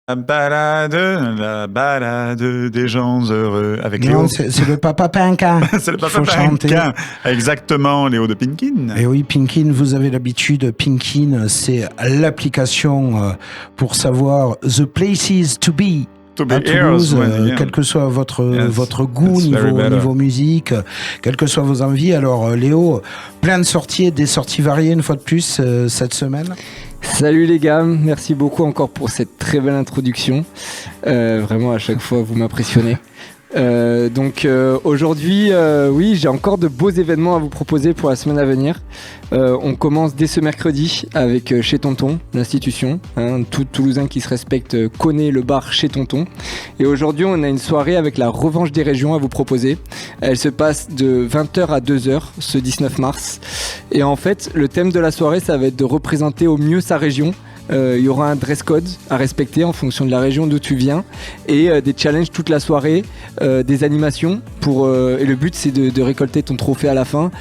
La balade des gens heureux. Avec Léo. Non, c'est le Papa Pinkin. C'est le Papa Pinkin. Exactement, Léo de Pinkin. Et oui, Pinkin, vous avez l'habitude. Pinkin, c'est l'application pour savoir the places to be. À Toulouse, quel que soit votre goût niveau musique, quelles que soient vos envies. Alors Léo, plein de sorties, des sorties variées une fois de plus cette semaine. Salut les gars, merci beaucoup encore pour cette très belle introduction. Vraiment à chaque fois vous m'impressionnez. Aujourd'hui, oui, j'ai encore de beaux événements à vous proposer pour la semaine à venir. On commence dès ce mercredi avec Chez Tonton, l'institution. Tout Toulousain qui se respecte connaît le bar Chez Tonton. Et aujourd'hui, on a une soirée avec la revanche des régions à vous proposer. Elle se passe de 20h à 2h ce 19 mars. Et en fait, le thème de la soirée, ça va être de représenter au mieux sa région. Il y aura un dress code à respecter en fonction de la région d'où tu viens et des challenges toute la soirée, des animations et le but c'est de récolter ton trophée à la fin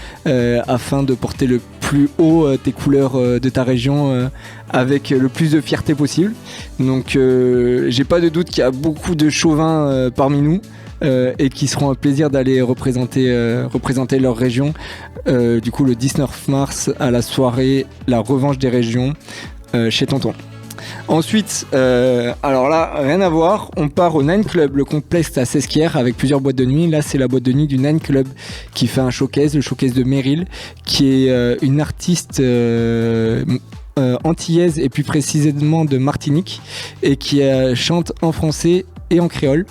afin de porter le plus haut tes couleurs de ta région avec le plus de fierté possible. Donc j'ai pas de doute qu'il y a beaucoup de chauvins parmi nous et qui seront un plaisir d'aller représenter leur région du coup le 19 mars à la soirée La Revanche des Régions chez Tonton. Ensuite, alors là, rien à voir, on part au Nine Club, le complexe à Sesquières avec plusieurs boîtes de nuit. Là, c'est la boîte de nuit du Nine Club qui fait un showcase, le showcase de Meryl, qui est une artiste antillaise et plus précisément de Martinique et qui chante en français et en créole.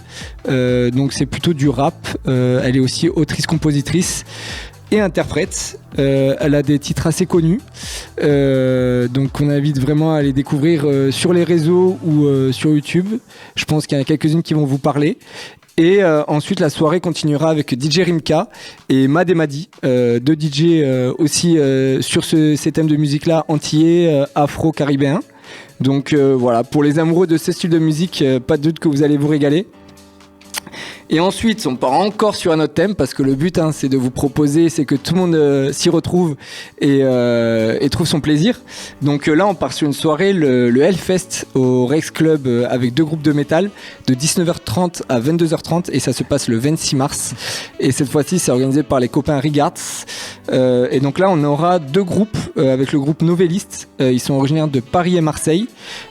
Donc c'est plutôt du rap. Elle est aussi autrice-compositrice et interprète. Elle a des titres assez connus, donc on invite vraiment à les découvrir sur les réseaux ou sur YouTube. Je pense qu'il y en a quelques-unes qui vont vous parler. Et ensuite la soirée continuera avec DJ Rimka et Mad et Madi, deux DJ aussi sur ces thèmes de musique là, antillais, afro-caribéens. Donc voilà, pour les amoureux de ce style de musique, pas de doute que vous allez vous régaler. Et ensuite, on part encore sur un autre thème parce que le but, c'est de vous proposer, c'est que tout le monde s'y retrouve et trouve son plaisir. Donc là, on part sur une soirée, le Hellfest au Rex Club avec deux groupes de métal de 19h30 à 22h30 et ça se passe le 26 mars. Et cette fois-ci, c'est organisé par les copains Regards. Et donc là, on aura deux groupes avec le groupe Novelliste. Ils sont originaires de Paris et Marseille.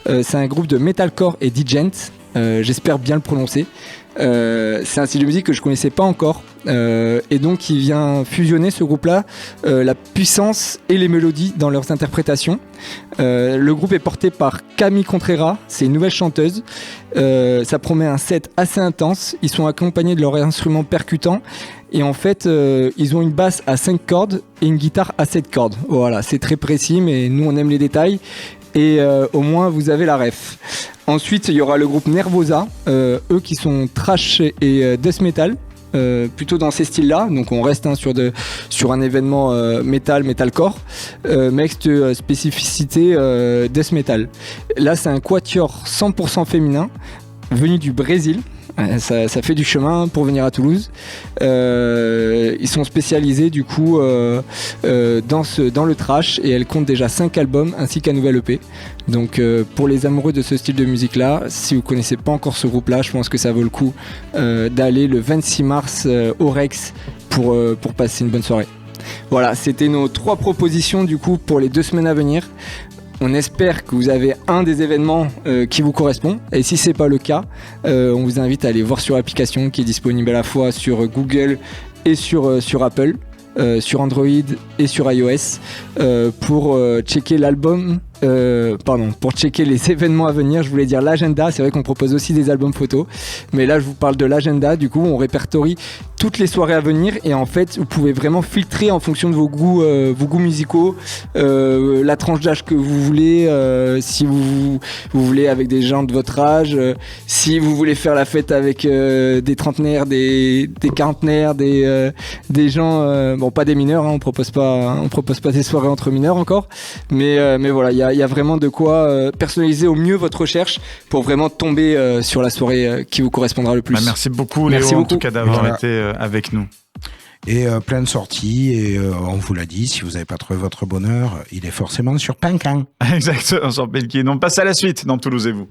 C'est un groupe de metalcore et digent. J'espère bien le prononcer. C'est un style de musique que je connaissais pas encore et donc il vient fusionner ce groupe-là la puissance et les mélodies dans leurs interprétations. Le groupe est porté par Camille Contreras, c'est une nouvelle chanteuse. Ça promet un set assez intense. Ils sont accompagnés de leurs instruments percutants et en fait ils ont une basse à 5 cordes et une guitare à 7 cordes. Voilà, c'est très précis mais nous on aime les détails. Et au moins vous avez la ref. Ensuite il y aura le groupe Nervosa, eux qui sont trash et death metal, plutôt dans ces styles là, donc on reste sur un événement metalcore, mais avec cette spécificité death metal. Là c'est un quatuor 100% féminin venu du Brésil. Ça fait du chemin pour venir à Toulouse. Ils sont spécialisés du coup dans le trash et elle compte déjà 5 albums ainsi qu'un nouvel EP. Donc pour les amoureux de ce style de musique là, si vous connaissez pas encore ce groupe là, je pense que ça vaut le coup d'aller le 26 mars au Rex pour passer une bonne soirée. Voilà, c'était nos 3 propositions du coup pour les 2 semaines à venir. On espère que vous avez un des événements qui vous correspond. Et si ce n'est pas le cas, on vous invite à aller voir sur l'application qui est disponible à la fois sur Google et sur Apple, sur Android et sur iOS pour checker l'album. Pour checker les événements à venir, je voulais dire l'agenda. C'est vrai qu'on propose aussi des albums photos, mais là je vous parle de l'agenda. Du coup, on répertorie toutes les soirées à venir et en fait, vous pouvez vraiment filtrer en fonction de vos goûts musicaux, la tranche d'âge que vous voulez. Si vous voulez avec des gens de votre âge, si vous voulez faire la fête avec des trentenaires, des quarantenaires, des gens, bon pas des mineurs, on propose pas des soirées entre mineurs encore, mais voilà, il y a vraiment de quoi personnaliser au mieux votre recherche pour vraiment tomber sur la soirée qui vous correspondra le plus. Merci beaucoup Léo, en tout cas d'avoir été avec nous. Et plein de sorties, et on vous l'a dit, si vous n'avez pas trouvé votre bonheur, il est forcément sur Pinkin. Exactement, sur Pinkin. On passe à la suite dans Toulouse et vous.